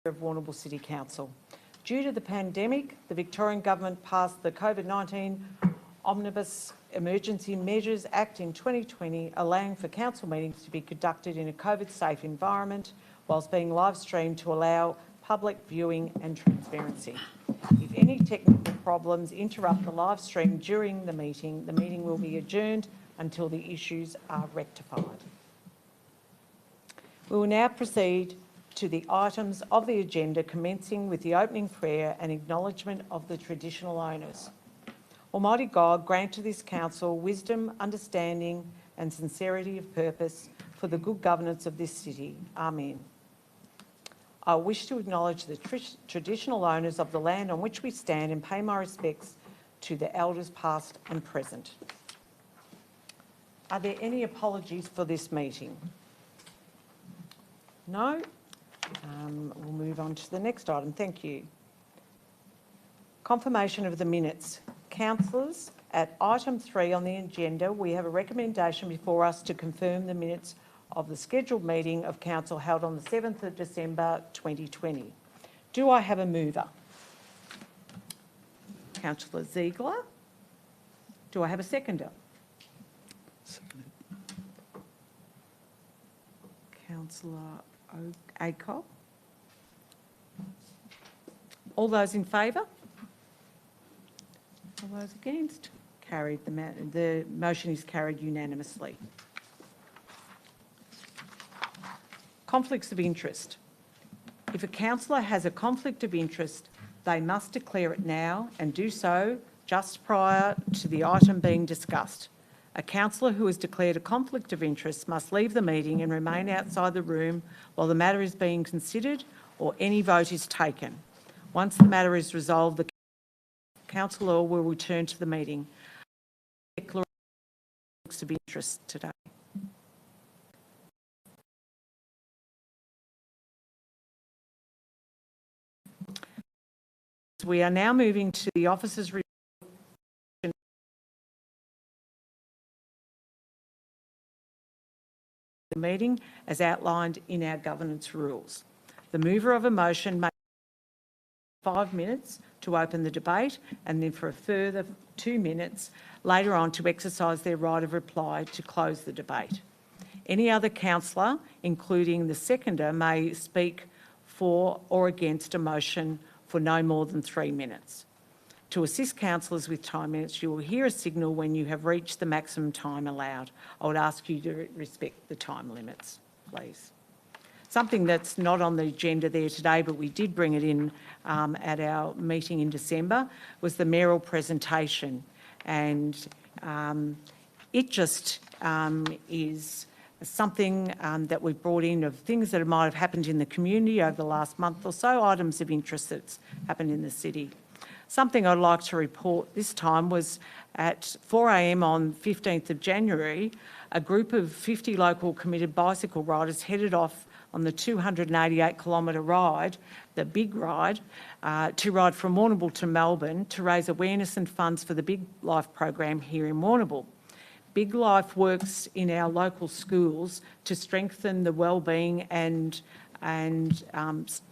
of Warrnambool City Council. Due to the pandemic, the Victorian Government passed the COVID-19 Omnibus Emergency Measures Act in 2020, allowing for council meetings to be conducted in a COVID-safe environment whilst being live streamed to allow public viewing and transparency. If any technical problems interrupt the live stream during the meeting will be adjourned until the issues are rectified. We will now proceed to the items of the agenda, commencing with the opening prayer and acknowledgement of the traditional owners. Almighty God, grant to this council wisdom, understanding and sincerity of purpose for the good governance of this city. Amen. I wish to acknowledge the traditional owners of the land on which we stand and pay my respects to the elders past and present. Are there any apologies for this meeting? No? We'll move on to the next item. Thank you. Confirmation of the minutes. Councillors, at item 3 on the agenda, we have a recommendation before us to confirm the minutes of the scheduled meeting of Council held on the 7th of December 2020. Do I have a mover? Councillor Ziegler. Do I have a seconder? Seconded. Councillor Acock. All those in favour? All those against? Carried. The motion is carried unanimously. Conflicts of interest. If a councillor has a conflict of interest, they must declare it now and do so just prior to the item being discussed. A councillor who has declared a conflict of interest must leave the meeting and remain outside the room while the matter is being considered or any vote is taken. Once the matter is resolved, the councillor will return to the meeting. Declaration of conflicts of interest today. We are now moving to the officers' report. The meeting as outlined in our governance rules. The mover of a motion may have 5 minutes to open the debate and then for a further 2 minutes later on to exercise their right of reply to close the debate. Any other councillor, including the seconder, may speak for or against a motion for no more than 3 minutes. To assist councillors with time limits, you will hear a signal when you have reached the maximum time allowed. I would ask you to respect the time limits, please. Something that's not on the agenda there today, but we did bring it in at our meeting in December, was the mayoral presentation. And it just is something that we've brought in of things that might have happened in the community over the last month or so, items of interest that's happened in the city. Something I'd like to report this time was at 4 a.m. on 15th of January, a group of 50 local committed bicycle riders headed off on the 288-kilometre ride, the Big Ride, to ride from Warrnambool to Melbourne to raise awareness and funds for the Big Life program here in Warrnambool. Big Life works in our local schools to strengthen the wellbeing and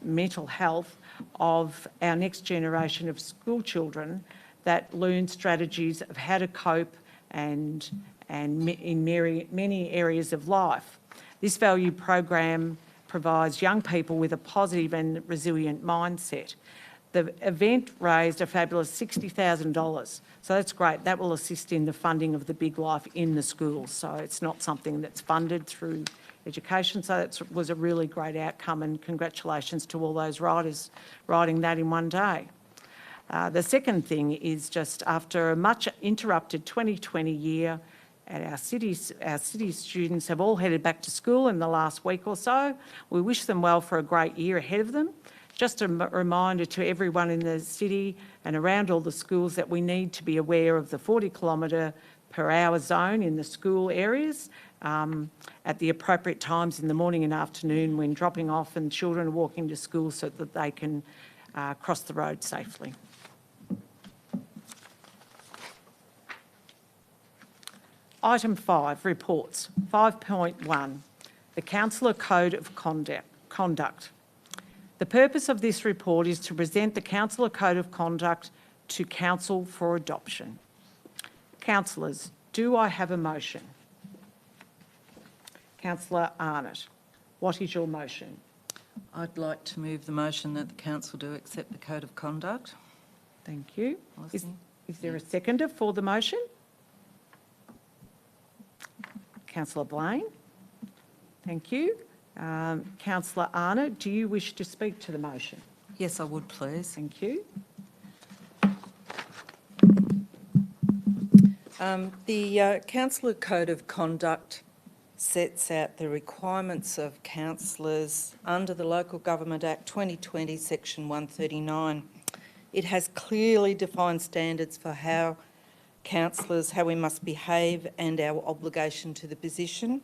mental health of our next generation of school children that learn strategies of how to cope and in many areas of life. This value program provides young people with a positive and resilient mindset. The event raised a fabulous $60,000, so that's great. That will assist in the funding of the Big Life in the schools, so it's not something that's funded through education, so that was a really great outcome, and congratulations to all those riders riding that in one day. The second thing is just after a much interrupted 2020 year, at our city students have all headed back to school in the last week or so. We wish them well for a great year ahead of them. Just a reminder to everyone in the city and around all the schools that we need to be aware of the 40-kilometre/hour zone in the school areas at the appropriate times in the morning and afternoon when dropping off and children are walking to school so that they can cross the road safely. Item 5, reports. 5.1, the Councillor Code of Conduct. The purpose of this report is to present the Councillor Code of Conduct to Council for adoption. Councillors, do I have a motion? Councillor Arnott, what is your motion? I'd like to move the motion that the council do accept the Code of Conduct. Thank you. Is Listening. there a seconder for the motion? Councillor Blaine. Thank you. Councillor Arnott, do you wish to speak to the motion? Yes, I would, please. Thank you. The Councillor Code of Conduct sets out the requirements of councillors under the Local Government Act 2020, Section 139. It has clearly defined standards for how we must behave and our obligation to the position.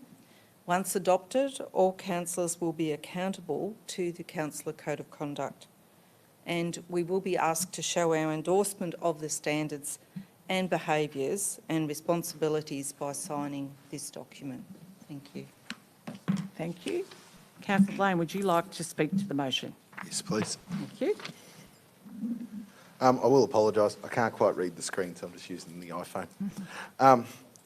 Once adopted, all councillors will be accountable to the Councillor Code of Conduct, and we will be asked to show our endorsement of the standards and behaviours and responsibilities by signing this document. Thank you. Thank you. Councillor Blaine, would you like to speak to the motion? Yes, please. Thank you. I will apologise. I can't quite read the screen, so I'm just using the iPhone.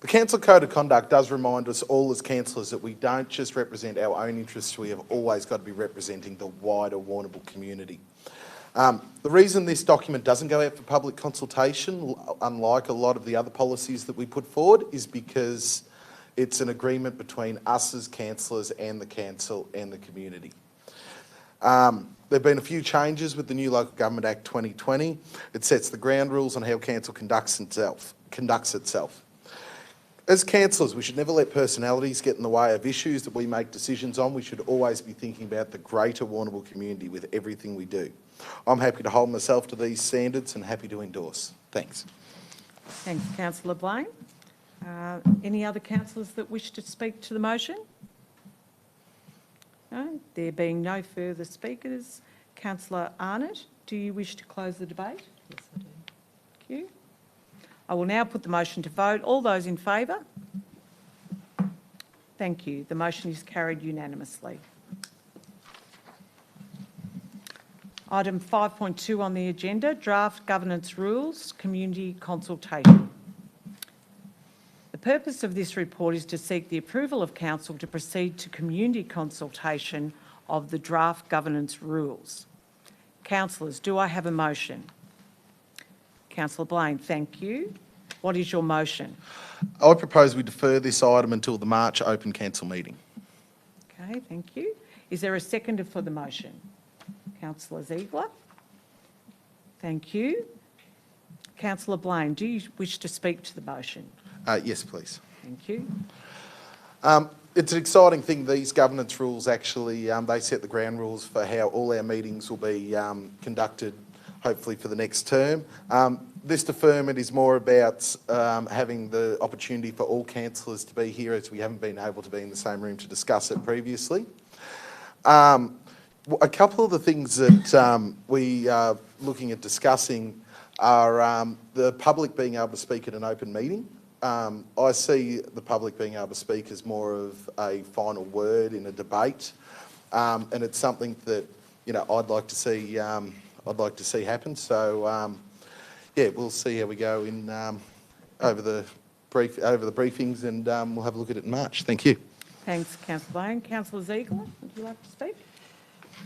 The Council Code of Conduct does remind us all as councillors that we don't just represent our own interests, we have always got to be representing the wider Warrnambool community. The reason this document doesn't go out for public consultation, unlike a lot of the other policies that we put forward, is because it's an agreement between us as councillors and the council and the community. There have been a few changes with the new Local Government Act 2020. It sets the ground rules on how council conducts itself. As councillors, we should never let personalities get in the way of issues that we make decisions on. We should always be thinking about the greater Warrnambool community with everything we do. I'm happy to hold myself to these standards and happy to endorse. Thanks. Thanks, Councillor Blaine. Any other councillors that wish to speak to the motion? No? There being no further speakers, Councillor Arnott, do you wish to close the debate? Yes, I do. Thank you. I will now put the motion to vote. All those in favour? Thank you. The motion is carried unanimously. Item 5.2 on the agenda, Draft Governance Rules, Community Consultation. The purpose of this report is to seek the approval of Council to proceed to community consultation of the Draft Governance Rules. Councillors, do I have a motion? Councillor Blaine, thank you. What is your motion? I propose we defer this item until the March open council meeting. Okay, thank you. Is there a seconder for the motion? Councillor Ziegler. Thank you. Councillor Blaine, do you wish to speak to the motion? Yes, please. Thank you. It's an exciting thing. These governance rules actually, they set the ground rules for how all our meetings will be conducted, hopefully for the next term. This deferment is more about having the opportunity for all councillors to be here, as we haven't been able to be in the same room to discuss it previously. A couple of the things that we are looking at discussing are the public being able to speak at an open meeting. I see the public being able to speak as more of a final word in a debate, and it's something that I'd like to see. I'd like to see happen. So yeah, we'll see how we go in over the briefings, and we'll have a look at it in March. Thank you. Thanks, Councillor Blaine. Councillor Ziegler, would you like to speak?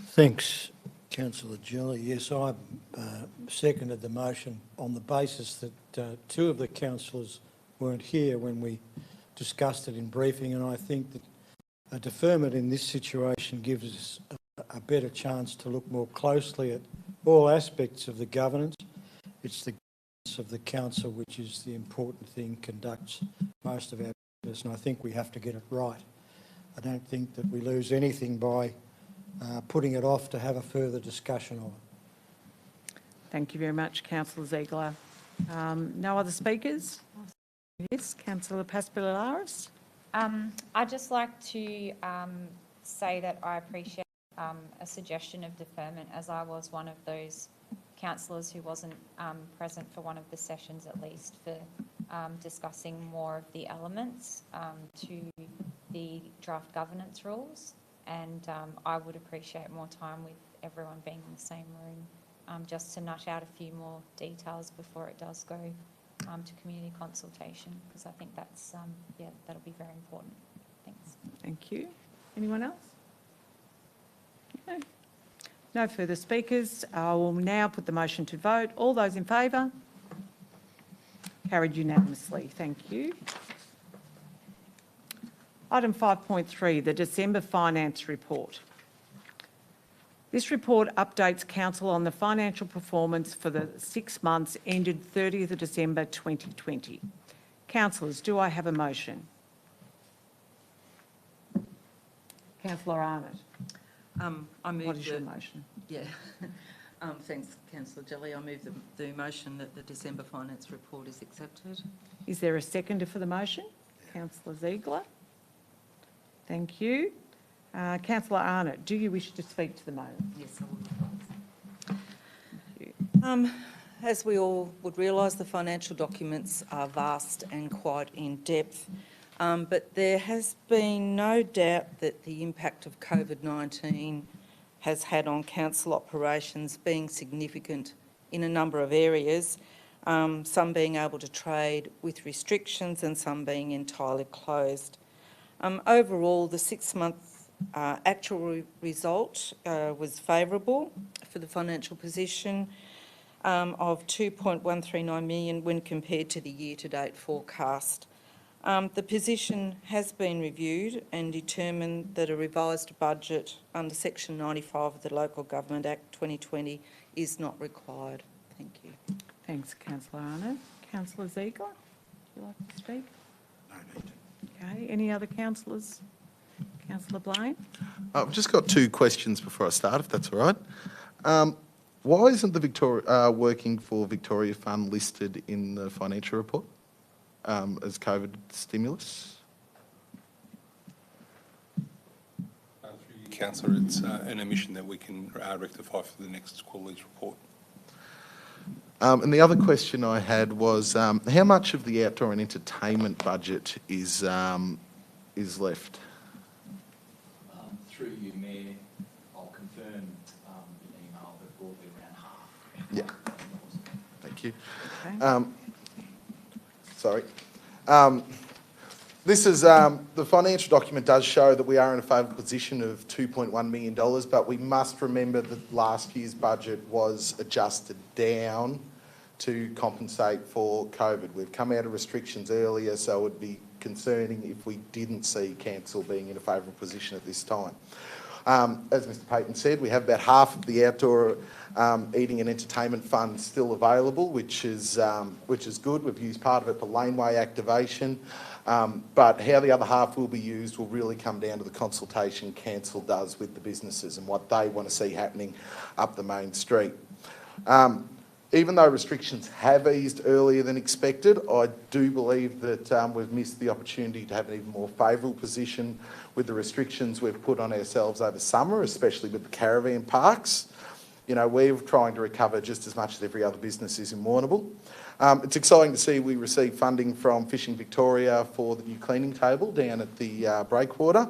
Thanks, Councillor Jelly. Yes, I seconded the motion on the basis that two of the councillors weren't here when we discussed it in briefing, and I think that a deferment in this situation gives us a better chance to look more closely at all aspects of the governance. It's the governance of the council which is the important thing, conducts most of our business, and I think we have to get it right. I don't think that we lose anything by putting it off to have a further discussion on it. Thank you very much, Councillor Ziegler. No other speakers? Yes, Councillor Paspaliaris. I'd just like to say that I appreciate a suggestion of deferment, as I was one of those councillors who wasn't present for one of the sessions, at least, for discussing more of the elements to the draft governance rules. And I would appreciate more time with everyone being in the same room, just to nut out a few more details before it does go to community consultation, because I think that's, yeah, that'll be very important. Thanks. Thank you. Anyone else? No. No further speakers. I will now put the motion to vote. All those in favour? Carried unanimously. Thank you. Item 5.3, the December Finance Report. This report updates Council on the financial performance for the 6 months ended 30th of December 2020. Councillors, do I have a motion? Councillor Arnott, I move what is your that- motion? Yeah. Thanks, Councillor Jelly. I move the motion that the December Finance Report is accepted. Is there a seconder for the motion? Councillor Ziegler. Thank you. Councillor Arnott, do you wish to speak to the motion? Yes, I will. As we all would realise, the financial documents are vast and quite in-depth, but there has been no doubt that the impact of COVID-19 has had on council operations being significant in a number of areas, some being able to trade with restrictions and some being entirely closed. Overall, the 6-month actual result was favourable for the financial position of $2.139 million when compared to the year-to-date forecast. The position has been reviewed and determined that a revised budget under Section 95 of the Local Government Act 2020 is not required. Thank you. Thanks, Councillor Arnott. Councillor Ziegler, would you like to speak? No need. Okay, any other councillors? Councillor Blaine? I've just got 2 questions before I start, if that's all right. Why isn't the Working for Victoria Fund listed in the financial report as COVID stimulus? Through you, Councillor, it's an omission that we can rectify for the next quarterly's report. And the other question I had was how much of the outdoor and entertainment budget is left? Through you, Mayor, I'll confirm in email, but broadly around half. Yeah. Thank you. Okay. Sorry. This is, the financial document does show that we are in a favourable position of $2.1 million, but we must remember that last year's budget was adjusted down to compensate for COVID. We've come out of restrictions earlier, so it would be concerning if we didn't see council being in a favourable position at this time. As Mr Payton said, we have about half of the outdoor eating and entertainment fund still available, which is good. We've used part of it for laneway activation, but how the other half will be used will really come down to the consultation council does with the businesses and what they want to see happening up the main street. Even though restrictions have eased earlier than expected, I do believe that we've missed the opportunity to have an even more favourable position with the restrictions we've put on ourselves over summer, especially with the caravan parks. You know, we're trying to recover just as much as every other business is in Warrnambool. It's exciting to see we received funding from Fishing Victoria for the new cleaning table down at the breakwater.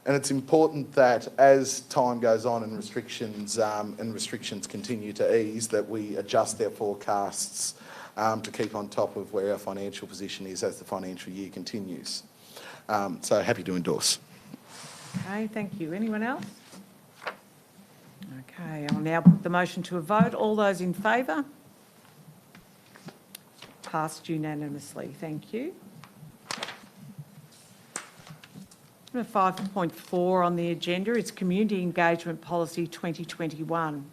And it's important that as time goes on and restrictions continue to ease, that we adjust our forecasts to keep on top of where our financial position is as the financial year continues. So happy to endorse. Okay, thank you. Anyone else? Okay, I'll now put the motion to a vote. All those in favour? Passed unanimously. Thank you. 5.4 on the agenda is Community Engagement Policy 2021.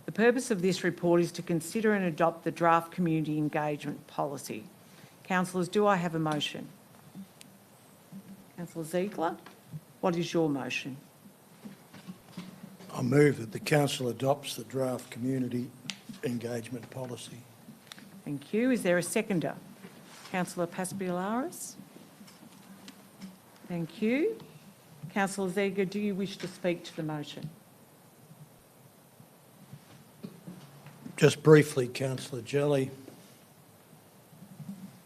The purpose of this report is to consider and adopt the draft Community Engagement Policy. Councillors, do I have a motion? Councillor Ziegler, what is your motion? I move that the council adopts the draft Community Engagement Policy. Thank you. Is there a seconder? Councillor Paspilaris? Thank you. Councillor Ziegler, do you wish to speak to the motion? Just briefly, Councillor Jelly,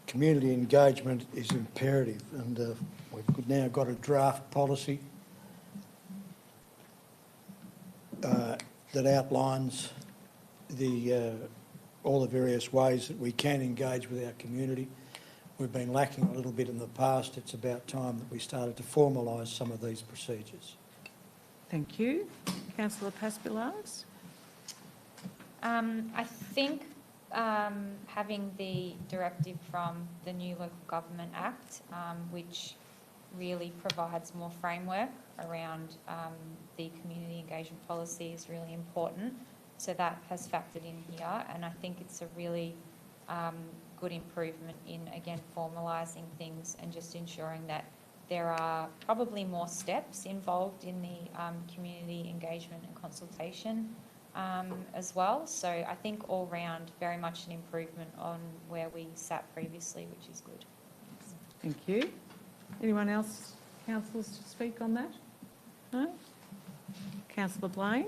community engagement is imperative, and we've now got a draft policy. that outlines all the various ways that we can engage with our community. We've been lacking a little bit in the past. It's about time that we started to formalise some of these procedures. Thank you. Councillor Paspillaris? I think having the directive from the new Local Government Act, which really provides more framework around the community engagement policy, is really important. So that has factored in here, and I think it's a really good improvement in, again, formalising things and just ensuring that there are probably more steps involved in the community engagement and consultation as well. So I think all round very much an improvement on where we sat previously, which is good. Thank you. Anyone else, councillors, to speak on that? No? Councillor Blaine?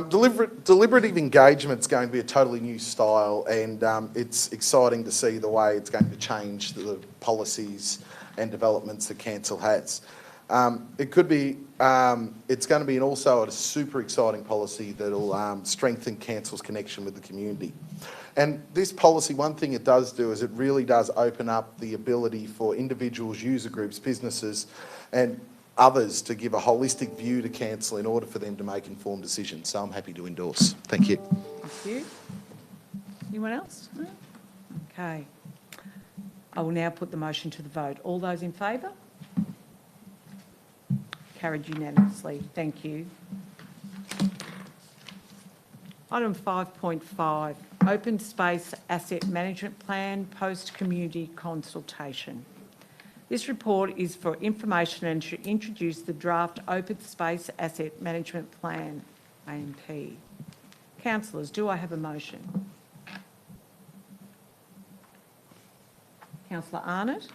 Deliberative engagement is going to be a totally new style, and it's exciting to see the way it's going to change the policies and developments that council has. It could be, it's going to be also a super exciting policy that will strengthen council's connection with the community. And this policy, one thing it does do is it really does open up the ability for individuals, user groups, businesses and others to give a holistic view to council in order for them to make informed decisions. So I'm happy to endorse. Thank you. Thank you. Anyone else? No? Okay. I will now put the motion to the vote. All those in favour? Carried unanimously. Thank you. Item 5.5, Open Space Asset Management Plan Post-Community Consultation. This report is for information and to introduce the draft Open Space Asset Management Plan, AMP. Councillors, do I have a motion? Councillor Arnott,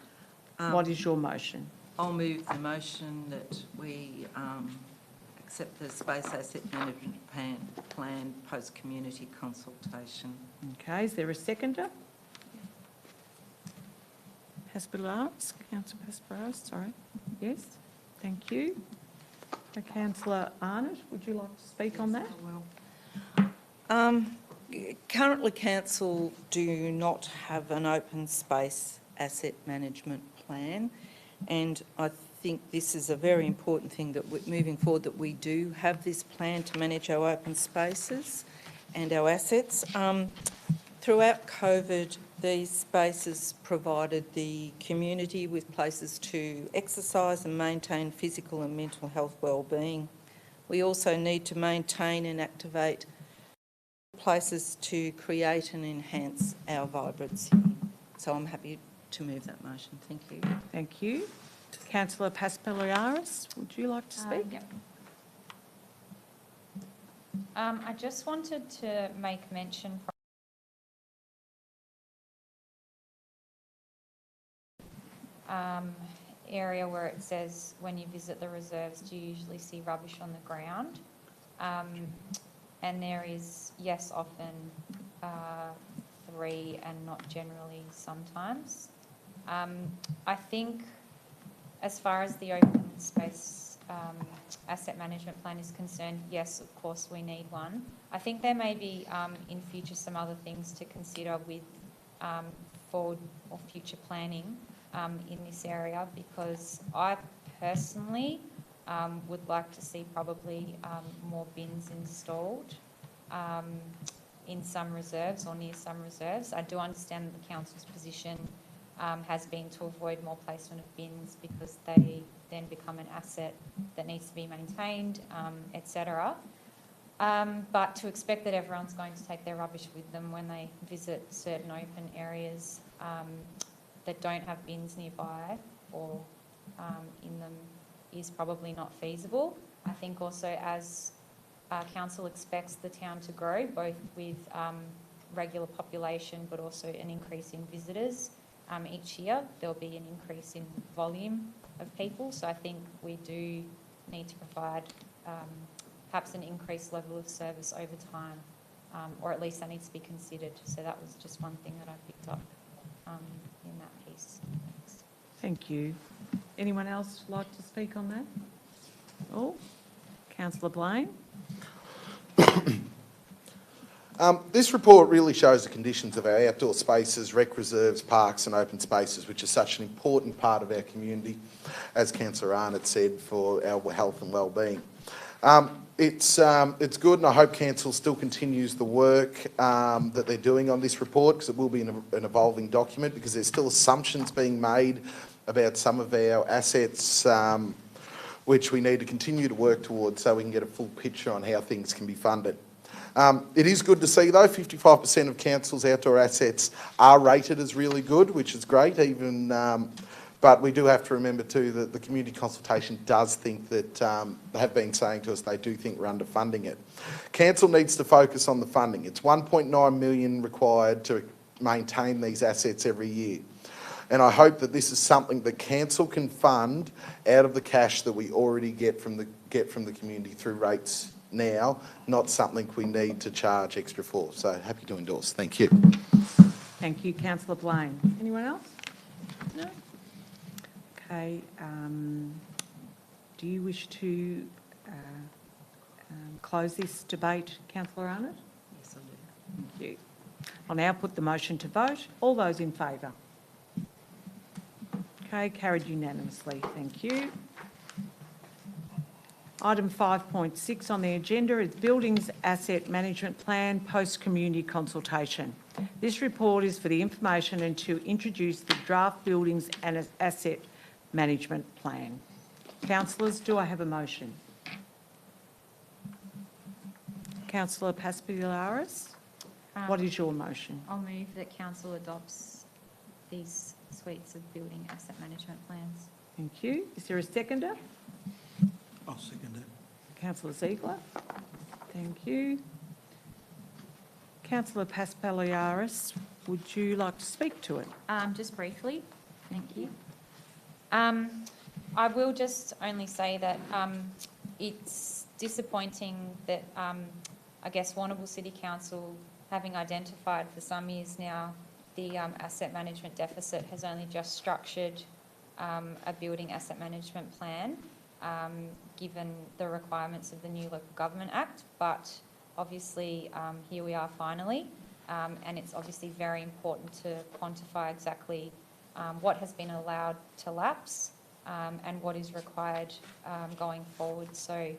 what is your motion? I'll move the motion that we accept the Space Asset Management Plan post-community consultation. Okay, is there a seconder? Paspillaris, Councillor Paspillaris, sorry. Yes, thank you. Councillor Arnott, would you like to speak on that? Currently, council do not have an open space asset management plan, and I think this is a very important thing that moving forward that we do have this plan to manage our open spaces and our assets. Throughout COVID, these spaces provided the community with places to exercise and maintain physical and mental health well-being. We also need to maintain and activate places to create and enhance our vibrancy. So I'm happy to move that motion. Thank you. Thank you. Councillor Paspillaris, would you like to speak? Yep. I just wanted to make mention area where it says when you visit the reserves, do you usually see rubbish on the ground? And there is, yes, often 3 and not generally sometimes. I think as far as the open space asset management plan is concerned, yes, of course we need one. I think there may be in future some other things to consider with forward or future planning in this area, because I personally would like to see probably more bins installed in some reserves or near some reserves. I do understand that the council's position has been to avoid more placement of bins because they then become an asset that needs to be maintained, etc. But to expect that everyone's going to take their rubbish with them when they visit certain open areas that don't have bins nearby or in them is probably not feasible. I think also as council expects the town to grow, both with regular population but also an increase in visitors each year, there'll be an increase in volume of people. So I think we do need to provide perhaps an increased level of service over time, or at least that needs to be considered. So that was just one thing that I picked up in that piece. Thanks. Thank you. Anyone else like to speak on that? Oh, Councillor Blaine? This report really shows the conditions of our outdoor spaces, rec reserves, parks and open spaces, which is such an important part of our community, as Councillor Arnott said, for our health and well-being. It's good, and I hope Council still continues the work that they're doing on this report, because it will be an evolving document, because there's still assumptions being made about some of our assets, which we need to continue to work towards so we can get a full picture on how things can be funded. It is good to see, though, 55% of Council's outdoor assets are rated as really good, which is great, but we do have to remember too that the community consultation does think that, they have been saying to us they do think we're underfunding it. Council needs to focus on the funding. It's $1.9 million required to maintain these assets every year. And I hope that this is something that Council can fund out of the cash that we already get from the community through rates now, not something we need to charge extra for. So happy to endorse. Thank you. Thank you, Councillor Blaine. Anyone else? No? Okay. Do you wish to close this debate, Councillor Arnott? Yes, I do. Thank you. I'll now put the motion to vote. All those in favour? Okay, carried unanimously. Thank you. Item 5.6 on the agenda is Buildings Asset Management Plan post-community consultation. This report is for the information and to introduce the draft Buildings and Asset Management Plan. Councillors, do I have a motion? Councillor Paspaliaris, what is your motion? I'll move that council adopts these suites of building asset management plans. Thank you. Is there a seconder? I'll second it. Councillor Ziegler. Thank you. Councillor Paspaliaris, would you like to speak to it? Just briefly, thank you. I will just only say that it's disappointing that I guess Warrnambool City Council, having identified for some years now the asset management deficit, has only just structured a building asset management plan, given the requirements of the new Local Government Act. But obviously here we are finally, and it's obviously very important to quantify exactly what has been allowed to lapse and what is required going forward. So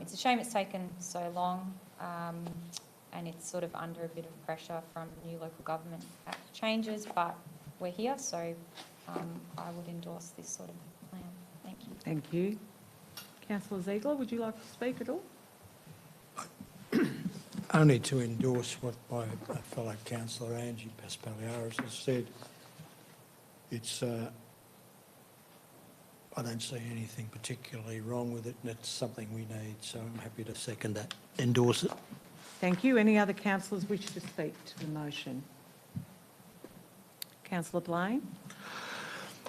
it's a shame it's taken so long, and it's sort of under a bit of pressure from new Local Government Act changes, but we're here, so I would endorse this sort of plan. Thank you. Thank you. Councillor Ziegler, would you like to speak at all? Only to endorse what my fellow councillor Angie Paspaliaris has said. It's, I don't see anything particularly wrong with it, and it's something we need, so I'm happy to second that, endorse it. Thank you. Any other councillors wish to speak to the motion? Councillor Blaine?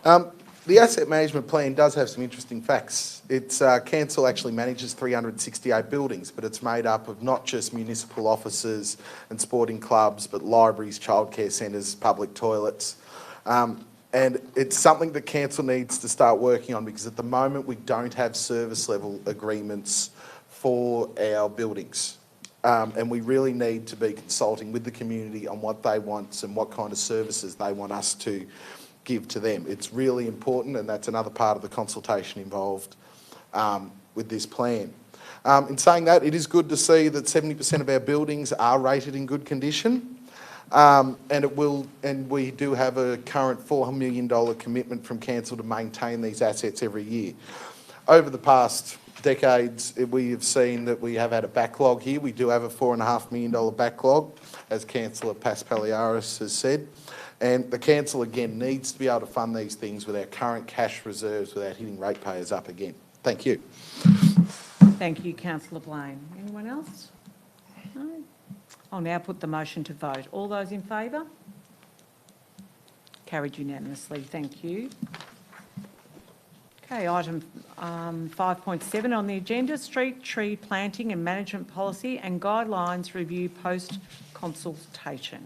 The asset management plan does have some interesting facts. It's council actually manages 368 buildings, but it's made up of not just municipal offices and sporting clubs, but libraries, childcare centres, public toilets. And it's something that council needs to start working on, because at the moment we don't have service level agreements for our buildings. And we really need to be consulting with the community on what they want and what kind of services they want us to give to them. It's really important, and that's another part of the consultation involved with this plan. In saying that, it is good to see that 70% of our buildings are rated in good condition, and we do have a current $4 million commitment from council to maintain these assets every year. Over the past decades, we have seen that we have had a backlog here. We do have a $4.5 million backlog, as Councillor Paspaliaris has said. And the council, again, needs to be able to fund these things with our current cash reserves without hitting ratepayers up again. Thank you. Thank you, Councillor Blaine. Anyone else? No? I'll now put the motion to vote. All those in favour? Carried unanimously. Thank you. Okay, item 5.7 on the agenda, Street Tree Planting and Management Policy and Guidelines Review Post-Consultation.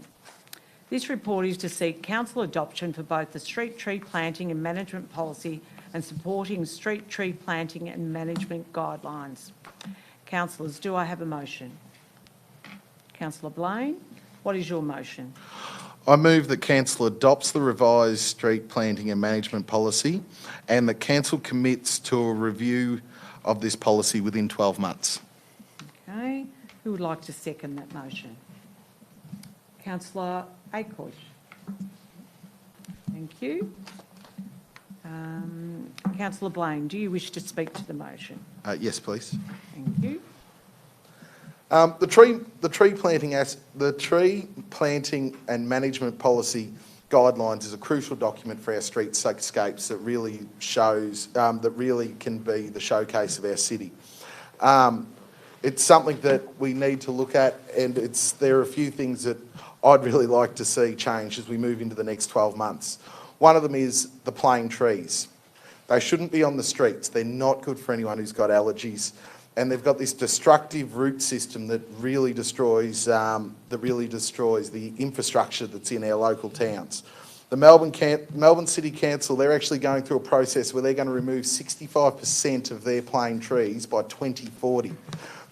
This report is to seek council adoption for both the street tree planting and management policy and supporting street tree planting and management guidelines. Councillors, do I have a motion? Councillor Blaine, what is your motion? I move that council adopts the revised street planting and management policy and that council commits to a review of this policy within 12 months. Okay, who would like to second that motion? Councillor Acosh. Thank you. Councillor Blaine, do you wish to speak to the motion? Yes, please. Thank you. The tree planting and management policy guidelines is a crucial document for our streetscapes that really shows, that really can be the showcase of our city. It's something that we need to look at, and there are a few things that I'd really like to see change as we move into the next 12 months. One of them is the plain trees. They shouldn't be on the streets. They're not good for anyone who's got allergies. And they've got this destructive root system that really destroys the infrastructure that's in our local towns. The Melbourne City Council, they're actually going through a process where they're going to remove 65% of their plain trees by 2040.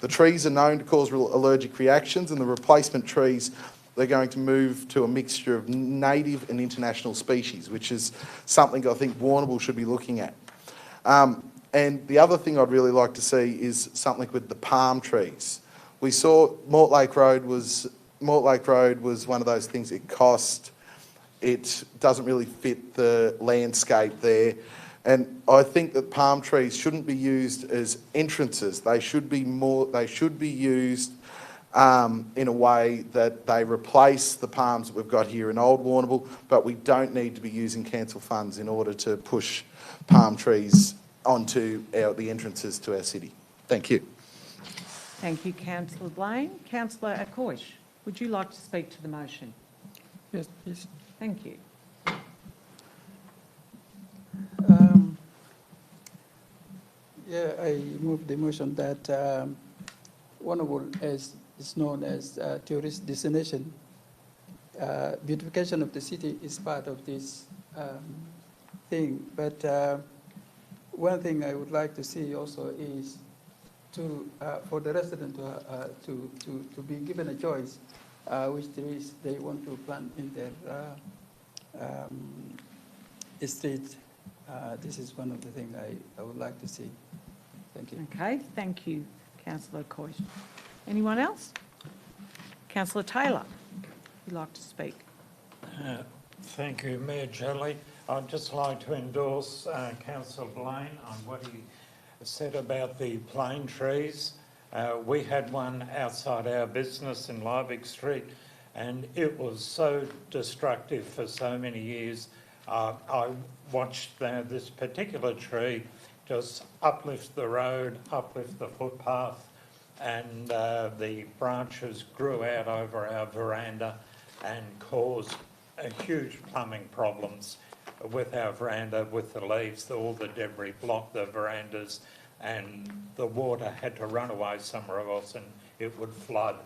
The trees are known to cause allergic reactions, and the replacement trees, they're going to move to a mixture of native and international species, which is something I think Warrnambool should be looking at. And the other thing I'd really like to see is something with the palm trees. We saw Mortlake Road was one of those things. It doesn't really fit the landscape there. And I think that palm trees shouldn't be used as entrances. They should be used in a way that they replace the palms that we've got here in Old Warrnambool, but we don't need to be using council funds in order to push palm trees onto the entrances to our city. Thank you. Thank you, Councillor Blaine. Councillor Acosh, would you like to speak to the motion? Yes, please. Thank you. I move the motion that Warrnambool is known as a tourist destination. Beautification of the city is part of this thing, but one thing I would like to see also is for the resident to be given a choice which trees they want to plant in their street. This is one of the things I would like to see. Thank you. Okay, thank you, Councillor Acosh. Anyone else? Councillor Taylor, would you like to speak? Thank you, Mayor Jelly. I'd just like to endorse Councillor Blaine on what he said about the plane trees. We had one outside our business in Liebig Street, and it was so destructive for so many years. I watched this particular tree just uplift the road, uplift the footpath, and the branches grew out over our veranda and caused huge plumbing problems with our veranda, with the leaves. All the debris blocked the verandas, and the water had to run away somewhere else, and it would flood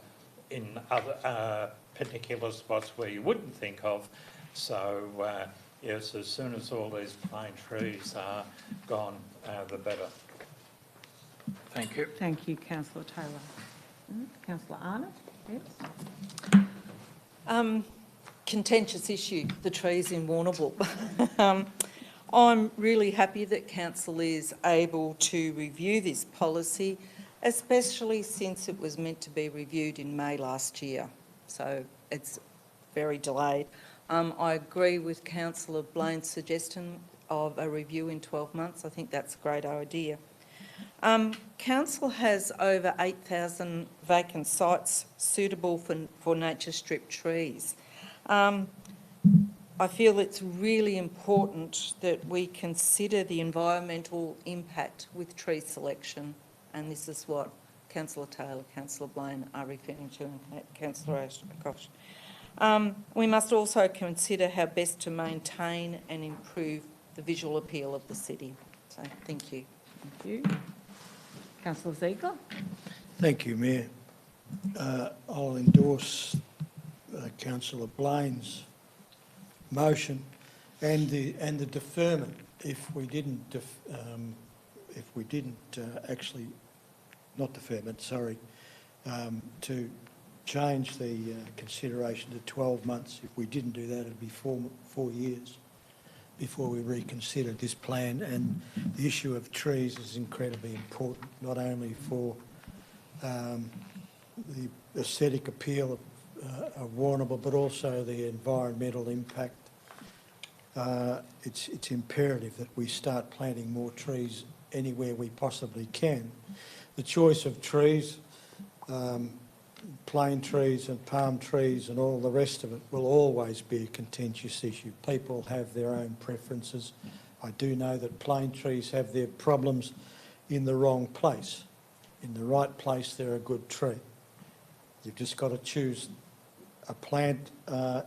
in other particular spots where you wouldn't think of. So yes, as soon as all these plane trees are gone, the better. Thank you. Thank you, Councillor Taylor. Councillor Arnott, yes? Contentious issue, the trees in Warrnambool. I'm really happy that council is able to review this policy, especially since it was meant to be reviewed in May last year. So it's very delayed. I agree with Councillor Blaine's suggestion of a review in 12 months. I think that's a great idea. Council has over 8,000 vacant sites suitable for nature strip trees. I feel it's really important that we consider the environmental impact with tree selection, and this is what Councillor Taylor, Councillor Blaine are referring to, and Councillor Acosh. We must also consider how best to maintain and improve the visual appeal of the city. So, thank you. Thank you. Councillor Ziegler? Thank you, Mayor. I'll endorse Councillor Blaine's motion and the deferment if we didn't actually, not deferment, sorry, to change the consideration to 12 months. If we didn't do that, it'd be 4 years before we reconsidered this plan. And the issue of trees is incredibly important, not only for the aesthetic appeal of Warrnambool, but also the environmental impact. It's imperative that we start planting more trees anywhere we possibly can. The choice of trees, plane trees and palm trees and all the rest of it will always be a contentious issue. People have their own preferences. I do know that plane trees have their problems in the wrong place. In the right place, they're a good tree. You've just got to choose. A plant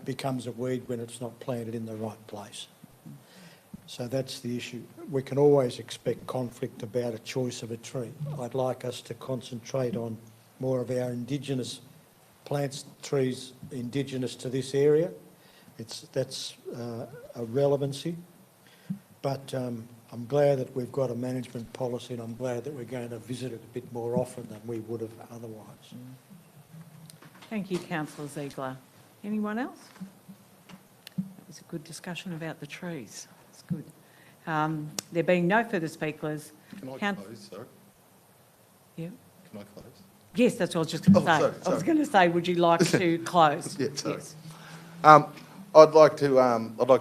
becomes a weed when it's not planted in the right place. So that's the issue. We can always expect conflict about a choice of a tree. I'd like us to concentrate on more of our indigenous plants, trees indigenous to this area. That's a relevancy. But I'm glad that we've got a management policy, and I'm glad that we're going to visit it a bit more often than we would have otherwise. Thank you, councillor Ziegler. Anyone else? That was a good discussion about the trees. It's good. There being no further speakers. Can I close, sorry? Yeah. Can I close? Yes, that's what I was just going to say. Sorry. I was going to say, would you like to close? Yeah, sorry. Yes. I'd like to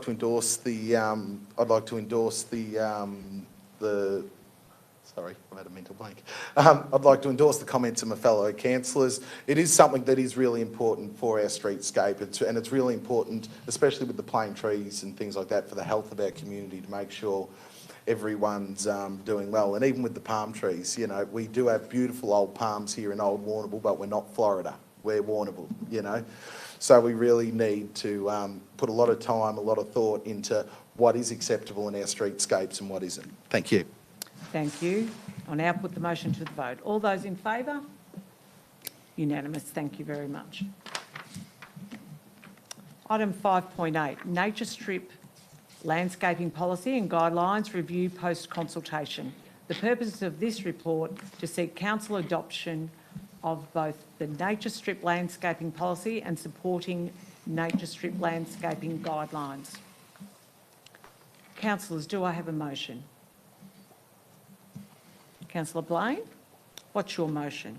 endorse the sorry, I've had a mental blank. I'd like to endorse the comments of my fellow councillors. It is something that is really important for our streetscape, and it's really important, especially with the plane trees and things like that, for the health of our community, to make sure everyone's doing well. And even with the palm trees, you know, we do have beautiful old palms here in Old Warrnambool, but we're not Florida. We're Warrnambool, you know. So we really need to put a lot of time, a lot of thought into what is acceptable in our streetscapes and what isn't. Thank you. Thank you. I'll now put the motion to the vote. All those in favour? Unanimous. Thank you very much. Item 5.8, Nature Strip Landscaping Policy and Guidelines Review Post-Consultation. The purpose of this report to seek council adoption of both the Nature Strip Landscaping Policy and supporting Nature Strip Landscaping Guidelines. Councillors, do I have a motion? Councillor Blaine, what's your motion?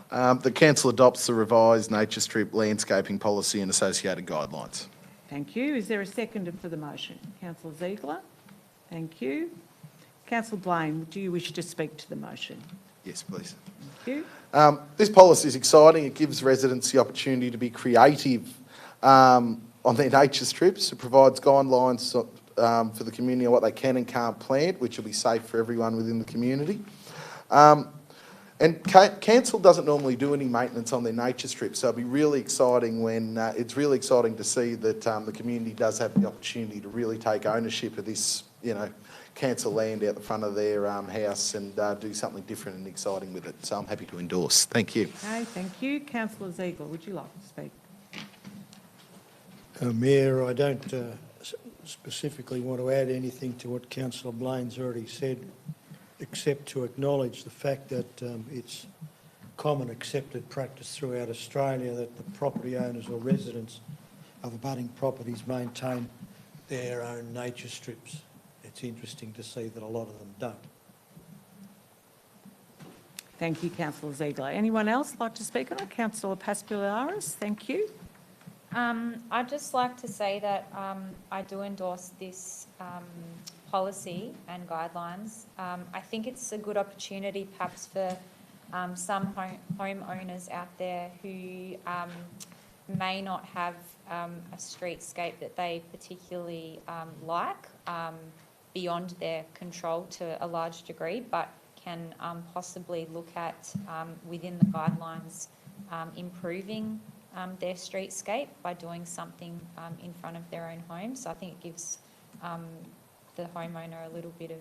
The council adopts the revised Nature Strip Landscaping Policy and associated guidelines. Thank you. Is there a seconder for the motion? Councillor Ziegler. Thank you. Councillor Blaine, do you wish to speak to the motion? Yes, please. Thank you. This policy is exciting. It gives residents the opportunity to be creative on their nature strips. It provides guidelines for the community on what they can and can't plant, which will be safe for everyone within the community. And council doesn't normally do any maintenance on their nature strips, so it'll be really exciting when it's really exciting to see that the community does have the opportunity to really take ownership of this, you know, council land out the front of their house and do something different and exciting with it. So I'm happy to endorse. Thank you. Okay, thank you. Councillor Ziegler, would you like to speak? Mayor, I don't specifically want to add anything to what Councillor Blaine's already said, except to acknowledge the fact that it's common accepted practice throughout Australia that the property owners or residents of abutting properties maintain their own nature strips. It's interesting to see that a lot of them don't. Thank you, Councillor Ziegler. Anyone else like to speak on it? Councillor Paspaliaris, thank you. I'd just like to say that I do endorse this policy and guidelines. I think it's a good opportunity perhaps for some homeowners out there who may not have a streetscape that they particularly like beyond their control to a large degree, but can possibly look at within the guidelines improving their streetscape by doing something in front of their own home. So I think it gives the homeowner a little bit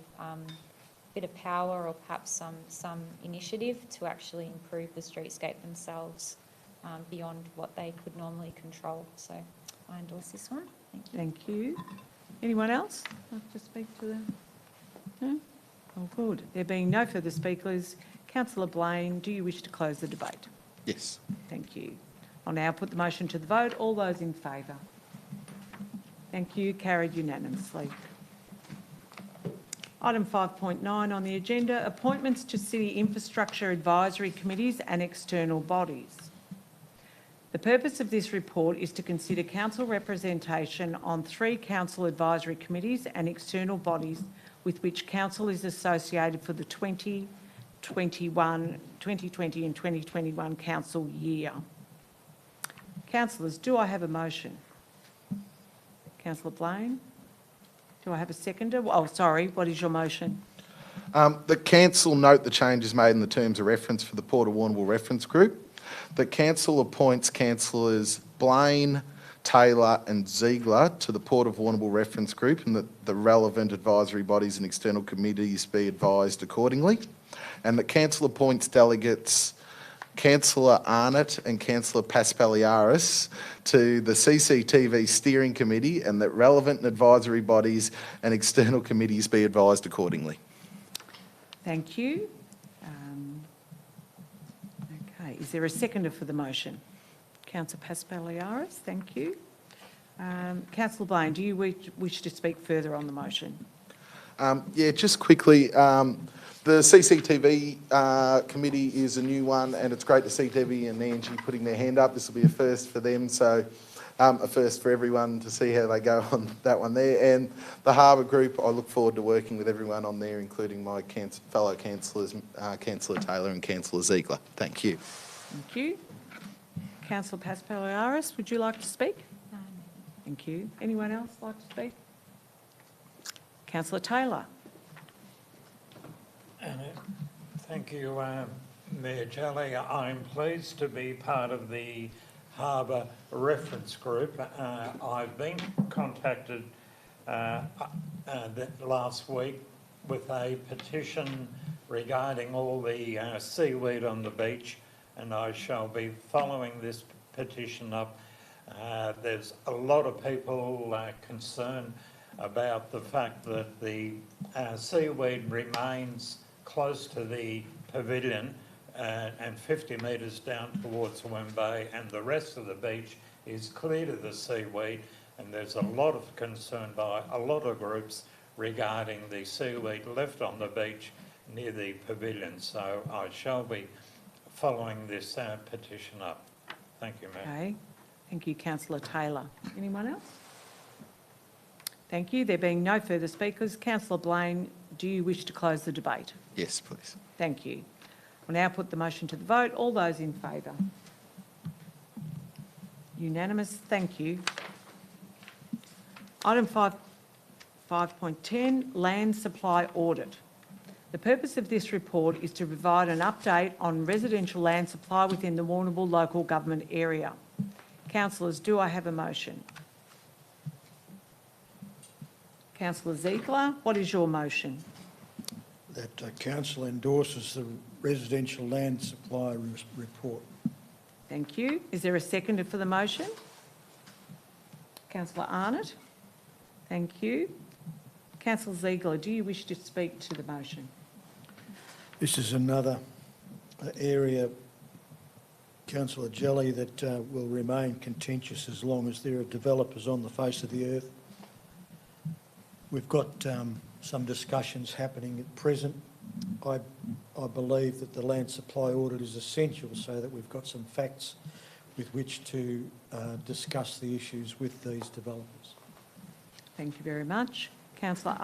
of power, or perhaps some initiative to actually improve the streetscape themselves beyond what they could normally control. So I endorse this one. Thank you. Thank you. Anyone else like to speak to them? No? Oh, good. There being no further speakers, Councillor Blaine, do you wish to close the debate? Yes. Thank you. I'll now put the motion to the vote. All those in favour? Thank you. Carried unanimously. Item 5.9 on the agenda, appointments to city infrastructure advisory committees and external bodies. The purpose of this report is to consider council representation on 3 council advisory committees and external bodies with which council is associated for the 2020 and 2021 council year. Councillors, do I have a motion? Councillor Blaine? Do I have a seconder? Oh, sorry, what is your motion? The council note the changes made in the terms of reference for the Port of Warrnambool Reference Group. The council appoints councillors Blaine, Taylor and Ziegler to the Port of Warrnambool Reference Group, and that the relevant advisory bodies and external committees be advised accordingly. And the council appoints delegates Councillor Arnott and Councillor Paspaliaris to the CCTV Steering Committee, and that relevant advisory bodies and external committees be advised accordingly. Thank you. Okay, is there a seconder for the motion? Councillor Paspaliaris, thank you. Councillor Blaine, do you wish to speak further on the motion? Yeah, just quickly, the CCTV committee is a new one, and it's great to see Debbie and Angie putting their hand up. This will be a first for them, so a first for everyone to see how they go on that one there. And the Harbour Group, I look forward to working with everyone on there, including my fellow councillors, Councillor Taylor and Councillor Ziegler. Thank you. Thank you. Councillor Paspaliaris, would you like to speak? No. Thank you. Anyone else like to speak? Councillor Taylor. Thank you, Mayor Jelly. I'm pleased to be part of the Harbour Reference Group. I've been contacted last week with a petition regarding all the seaweed on the beach, and I shall be following this petition up. There's a lot of people concerned about the fact that the seaweed remains close to the pavilion and 50 metres down towards Wem Bay, and the rest of the beach is clear to the seaweed, and there's a lot of concern by a lot of groups regarding the seaweed left on the beach near the pavilion. So I shall be following this petition up. Thank you, Mayor. Okay. Thank you, Councillor Taylor. Anyone else? Thank you. There being no further speakers, Councillor Blaine, do you wish to close the debate? Yes, please. Thank you. We'll now put the motion to the vote. All those in favour? Unanimous. Thank you. Item 5.10, Land Supply Audit. The purpose of this report is to provide an update on residential land supply within the Warrnambool local government area. Councillors, do I have a motion? Councillor Ziegler, what is your motion? That council endorses the residential land supply report. Thank you. Is there a seconder for the motion? Councillor Arnott. Thank you. Councillor Ziegler, do you wish to speak to the motion? This is another area, Councillor Jelly, that will remain contentious as long as there are developers on the face of the earth. We've got some discussions happening at present. I believe that the land supply audit is essential so that we've got some facts with which to discuss the issues with these developers. Thank you very much. Councillor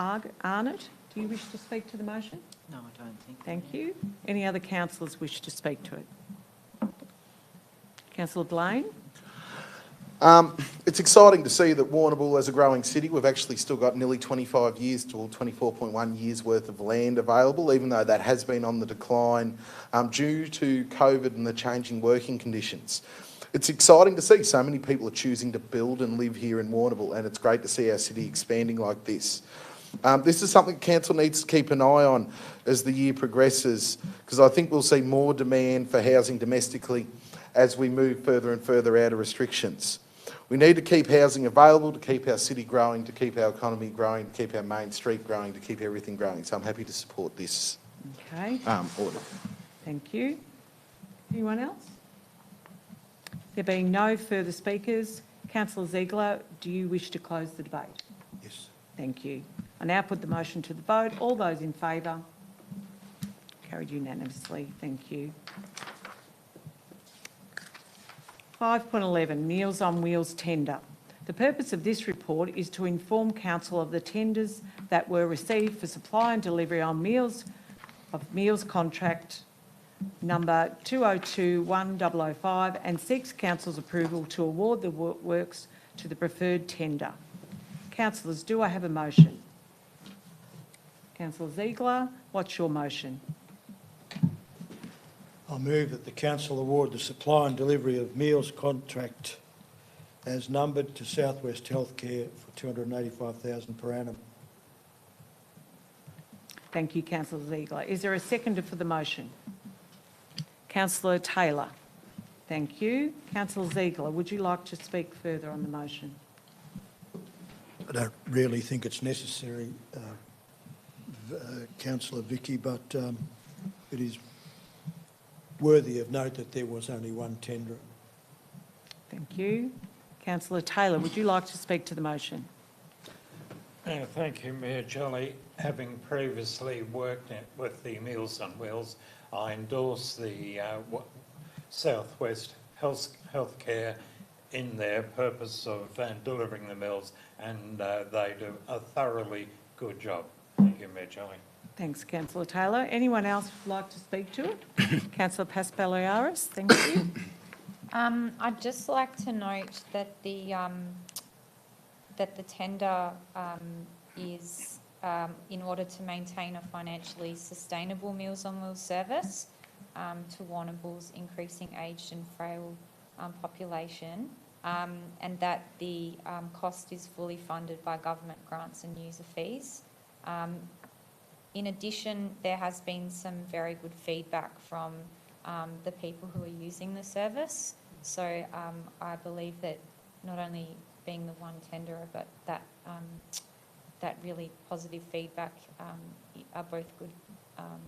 Arnott, do you wish to speak to the motion? No, I don't think. Thank you. Any other councillors wish to speak to it? Councillor Blaine? It's exciting to see that Warrnambool, as a growing city, we've actually still got nearly 25 years to 24.1 years worth of land available, even though that has been on the decline due to COVID and the changing working conditions. It's exciting to see so many people are choosing to build and live here in Warrnambool, and it's great to see our city expanding like this. This is something council needs to keep an eye on as the year progresses, because I think we'll see more demand for housing domestically as we move further and further out of restrictions. We need to keep housing available, to keep our city growing, to keep our economy growing, to keep our main street growing, to keep everything growing. So I'm happy to support this Okay. audit. Thank you. Anyone else? There being no further speakers, councillor Ziegler, do you wish to close the debate? Yes. Thank you. I now put the motion to the vote. All those in favour? Carried unanimously. Thank you. 5.11, Meals on Wheels tender. The purpose of this report is to inform council of the tenders that were received for supply and delivery on meals contract number 2021-005 and seeks council's approval to award the works to the preferred tender. Councillors, do I have a motion? Councillor Ziegler, what's your motion? I move that the council award the supply and delivery of meals contract as numbered to South West Healthcare for $285,000 per annum. Thank you, councillor Ziegler. Is there a seconder for the motion? Councillor Taylor. Thank you. Councillor Ziegler, would you like to speak further on the motion? I don't really think it's necessary, Councillor Vicky, but it is worthy of note that there was only one tenderer. Thank you. Councillor Taylor, would you like to speak to the motion? Thank you, Mayor Jolly. Having previously worked with the Meals on Wheels, I endorse the South West Healthcare in their purpose of delivering the meals, and they do a thoroughly good job. Thank you, Mayor Jolly. Thanks, councillor Taylor. Anyone else would like to speak to it? Councillor Paspaliaris, thank you. I'd just like to note that the tender is in order to maintain a financially sustainable Meals on Wheels service to Warrnambool's increasing aged and frail population, and that the cost is fully funded by government grants and user fees. In addition, there has been some very good feedback from the people who are using the service. So I believe that not only being the one tenderer, but that that really positive feedback are both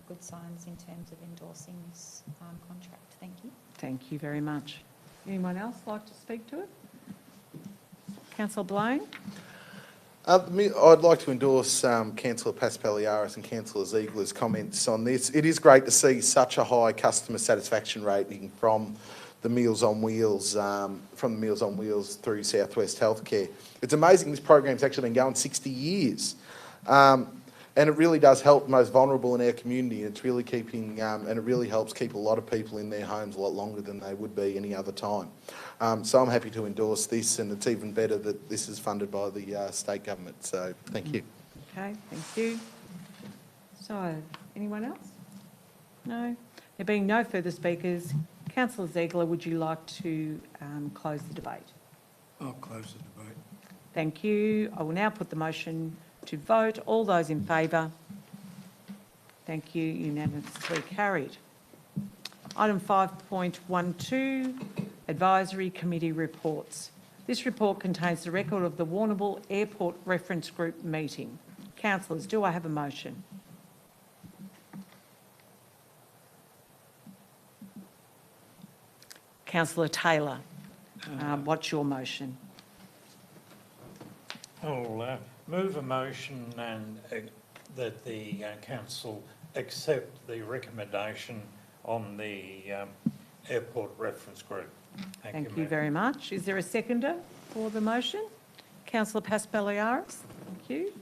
good signs in terms of endorsing this contract. Thank you. Thank you very much. Anyone else like to speak to it? Councillor Blaine? I'd like to endorse Councillor Paspaliaris and Councillor Ziegler's comments on this. It is great to see such a high customer satisfaction rating from the Meals on Wheels, through South West Healthcare. It's amazing this program's actually been going 60 years. And it really does help the most vulnerable in our community. It's really keeping, and it really helps keep a lot of people in their homes a lot longer than they would be any other time. So I'm happy to endorse this, and it's even better that this is funded by the state government. So thank you. Okay, thank you. So, anyone else? No? There being no further speakers, Councillor Ziegler, would you like to close the debate? I'll close the debate. Thank you. I will now put the motion to vote. All those in favour? Thank you. Unanimously carried. Item 5.12, Advisory Committee Reports. This report contains the record of the Warrnambool Airport Reference Group meeting. Councillors, do I have a motion? Councillor Taylor, what's your motion? I'll move a motion and that the council accept the recommendation on the airport reference group. Thank you Mayor. very much. Is there a seconder for the motion? Councillor Paspaliaris, thank you.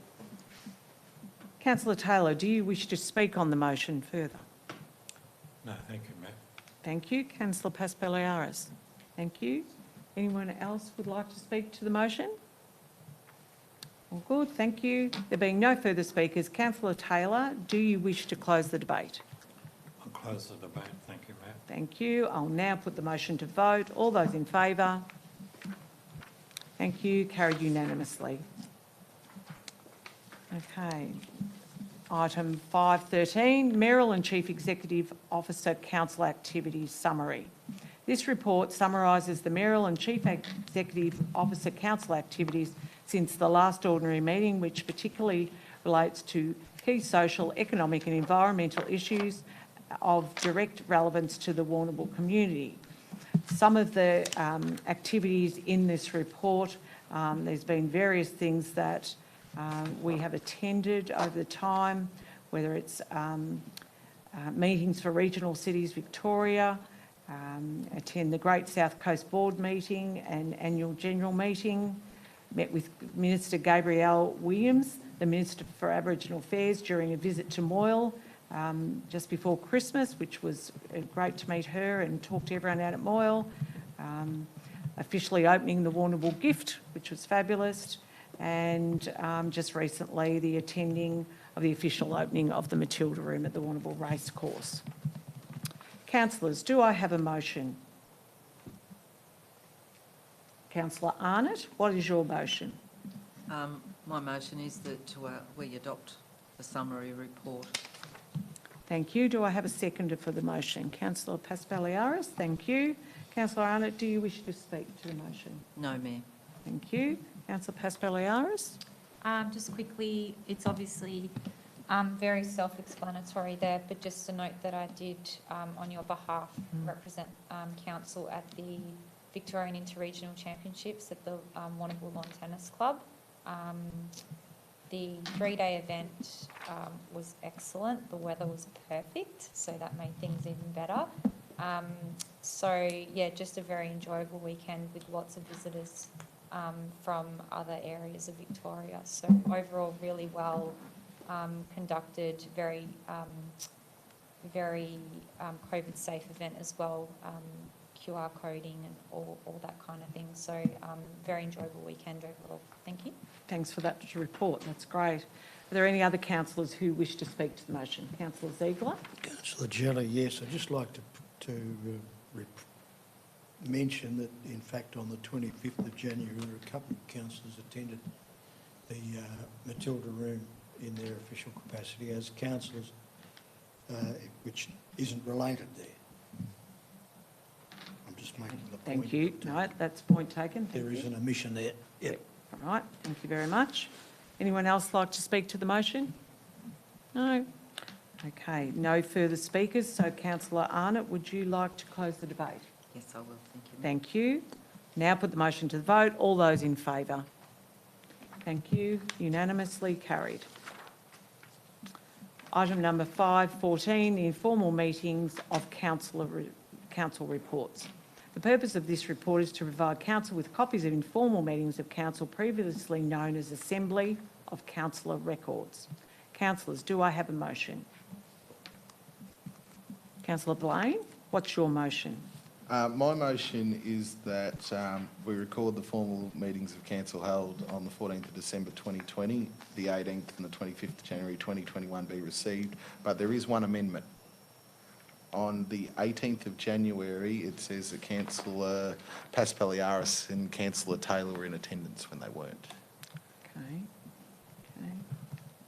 Councillor Taylor, do you wish to speak on the motion further? No, thank you, Mayor. Thank you. Councillor Paspaliaris, thank you. Anyone else would like to speak to the motion? All good, thank you. There being no further speakers, Councillor Taylor, do you wish to close the debate? I'll close the debate. Thank you, Mayor. Thank you. I'll now put the motion to vote. All those in favour? Thank you. Carried unanimously. Okay. Item 5.13, Mayoral and Chief Executive Officer Council Activities Summary. This report summarises the Mayoral and Chief Executive Officer Council activities since the last ordinary meeting, which particularly relates to key social, economic and environmental issues of direct relevance to the Warrnambool community. some of the activities in this report. There's been various things that we have attended over the time, whether it's meetings for regional cities Victoria, attend the Great South Coast Board meeting and annual general meeting, met with Minister Gabrielle Williams, the Minister for Aboriginal Affairs, during a visit to Moyle just before Christmas, which was great to meet her and talk to everyone out at Moyle. Officially opening the Warrnambool gift, which was fabulous, and just recently the attending of the official opening of the Matilda Room at the Warrnambool Racecourse. Councillors, do I have a motion? Councillor Arnott, what is your motion? My motion is that we adopt the summary report. Thank you. Do I have a seconder for the motion? Councillor Paspaliaris, thank you. Councillor Arnott, do you wish to speak to the motion? No, Mayor. Thank you. Councillor Paspaliaris? Just quickly, it's obviously very self-explanatory there, but just to note that I did, on your behalf, represent council at the Victorian Interregional Championships at the Warrnambool Lawn Tennis Club. The 3-day event was excellent. The weather was perfect, so that made things even better. So, yeah, just a very enjoyable weekend with lots of visitors from other areas of Victoria. So overall, really well conducted, very COVID-safe event as well, QR coding and all that kind of thing. So very enjoyable weekend overall. Thank you. Thanks for that report. That's great. Are there any other councillors who wish to speak to the motion? Councillor Ziegler? Councillor Jelly, yes, I'd just like to mention that, in fact, on the 25th of January, a couple of councillors attended the Matilda Room in their official capacity as councillors, which isn't related there. I'm just making the point. Thank you. No, that's point taken. Thank There you. is an omission there. Yep. All right, thank you very much. Anyone else like to speak to the motion? No? Okay, no further speakers. So Councillor Arnott, would you like to close the debate? Yes, I will. Thank you. Thank you. Now put the motion to the vote. All those in favour? Thank you. Unanimously carried. Item number 5.14, the informal meetings of council reports. The purpose of this report is to provide council with copies of informal meetings of council previously known as Assembly of Councillor Records. Councillors, do I have a motion? Councillor Blaine, what's your motion? My motion is that we record the formal meetings of council held on the 14th of December 2020, the 18th and the 25th of January 2021 be received, but there is one amendment. On the 18th of January, it says that Councillor Paspaliaris and Councillor Taylor were in attendance when they weren't. Okay.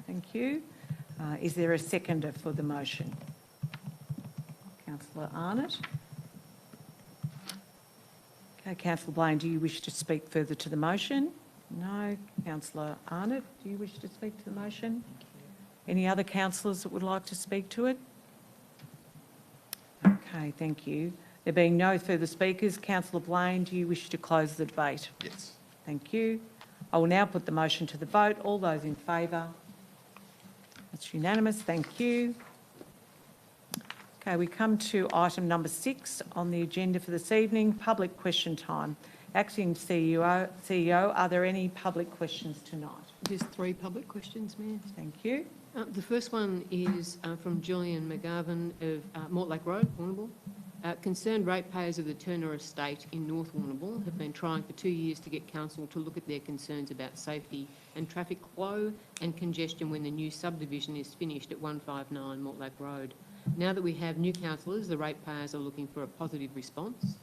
Thank you. Is there a seconder for the motion? Councillor Arnott? Okay, Councillor Blaine, do you wish to speak further to the motion? No. Councillor Arnott, do you wish to speak to the motion? Any other councillors that would like to speak to it? Okay, thank you. There being no further speakers, Councillor Blaine, do you wish to close the debate? Yes. Thank you. I will now put the motion to the vote. All those in favour? That's unanimous. Thank you. Okay, we come to item number 6 on the agenda for this evening, public question time. Acting CEO, are there any public questions tonight? There's 3 public questions, Mayor. Thank you. The first one is from Julian McGarvin of Mortlake Road, Warrnambool. Concerned ratepayers of the Turner Estate in North Warrnambool have been trying for 2 years to get council to look at their concerns about safety and traffic flow and congestion when the new subdivision is finished at 159 Mortlake Road. Now that we have new councillors, the ratepayers are looking for a positive response.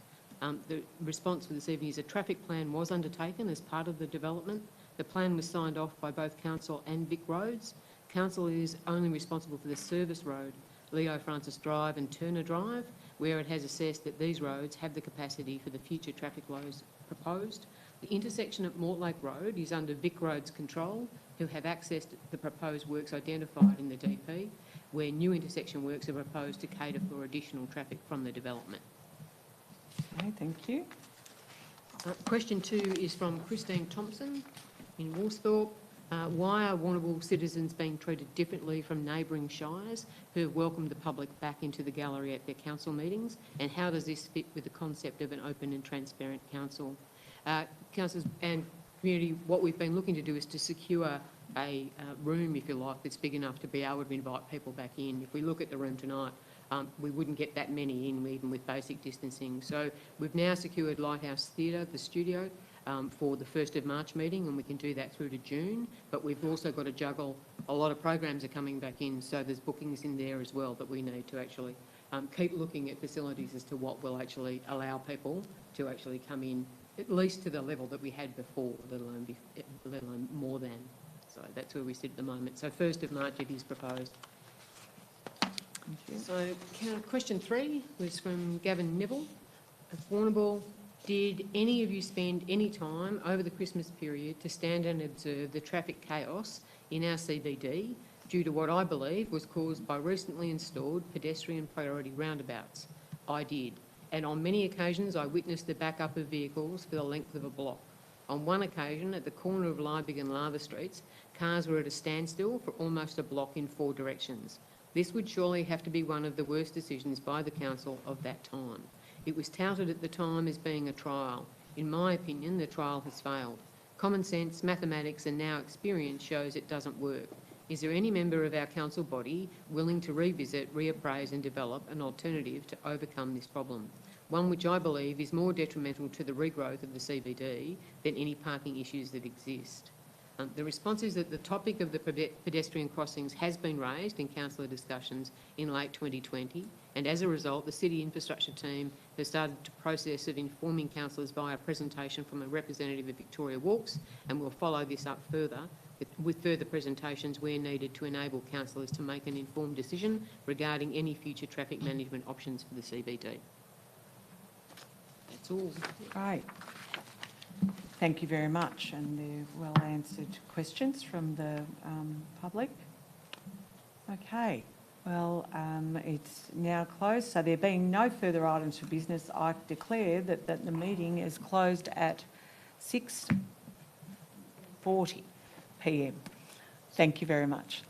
The response for this evening is a traffic plan was undertaken as part of the development. The plan was signed off by both council and Vic Roads. Council is only responsible for the service road, Leo Francis Drive and Turner Drive, where it has assessed that these roads have the capacity for the future traffic flows proposed. The intersection at Mortlake Road is under Vic Roads control, who have accessed the proposed works identified in the DP, where new intersection works are proposed to cater for additional traffic from the development. Okay, thank you. Question 2 is from Christine Thompson in Worsthorpe. Why are Warrnambool citizens being treated differently from neighbouring shires who have welcomed the public back into the gallery at their council meetings? And how does this fit with the concept of an open and transparent council? Councillors and community, what we've been looking to do is to secure a room, if you like, that's big enough to be able to invite people back in. If we look at the room tonight, we wouldn't get that many in, even with basic distancing. So we've now secured Lighthouse Theatre, the studio, for the 1st of March meeting, and we can do that through to June. But we've also got to juggle, a lot of programs are coming back in, so there's bookings in there as well that we need to actually keep looking at facilities as to what will actually allow people to actually come in, at least to the level that we had before, let alone more than. So that's where we sit at the moment. So 1st of March it is proposed. So question 3 was from Gavin Neville of Warrnambool. Did any of you spend any time over the Christmas period to stand and observe the traffic chaos in our CBD due to what I believe was caused by recently installed pedestrian priority roundabouts? I did. And on many occasions I witnessed the backup of vehicles for the length of a block. On one occasion, at the corner of Liebig and Lava Streets, cars were at a standstill for almost a block in 4 directions. This would surely have to be one of the worst decisions by the council of that time. It was touted at the time as being a trial. In my opinion, the trial has failed. Common sense, mathematics and now experience shows it doesn't work. Is there any member of our council body willing to revisit, reappraise and develop an alternative to overcome this problem? One which I believe is more detrimental to the regrowth of the CBD than any parking issues that exist. The response is that the topic of the pedestrian crossings has been raised in councillor discussions in late 2020, and as a result, the city infrastructure team has started the process of informing councillors via a presentation from a representative of Victoria Walks, and we'll follow this up further with further presentations where needed to enable councillors to make an informed decision regarding any future traffic management options for the CBD. That's all. Great. Thank you very much, and they're well answered questions from the public. Okay, well, it's now closed, so there being no further items for business, I declare that the meeting is closed at 6:40 p.m. Thank you very much.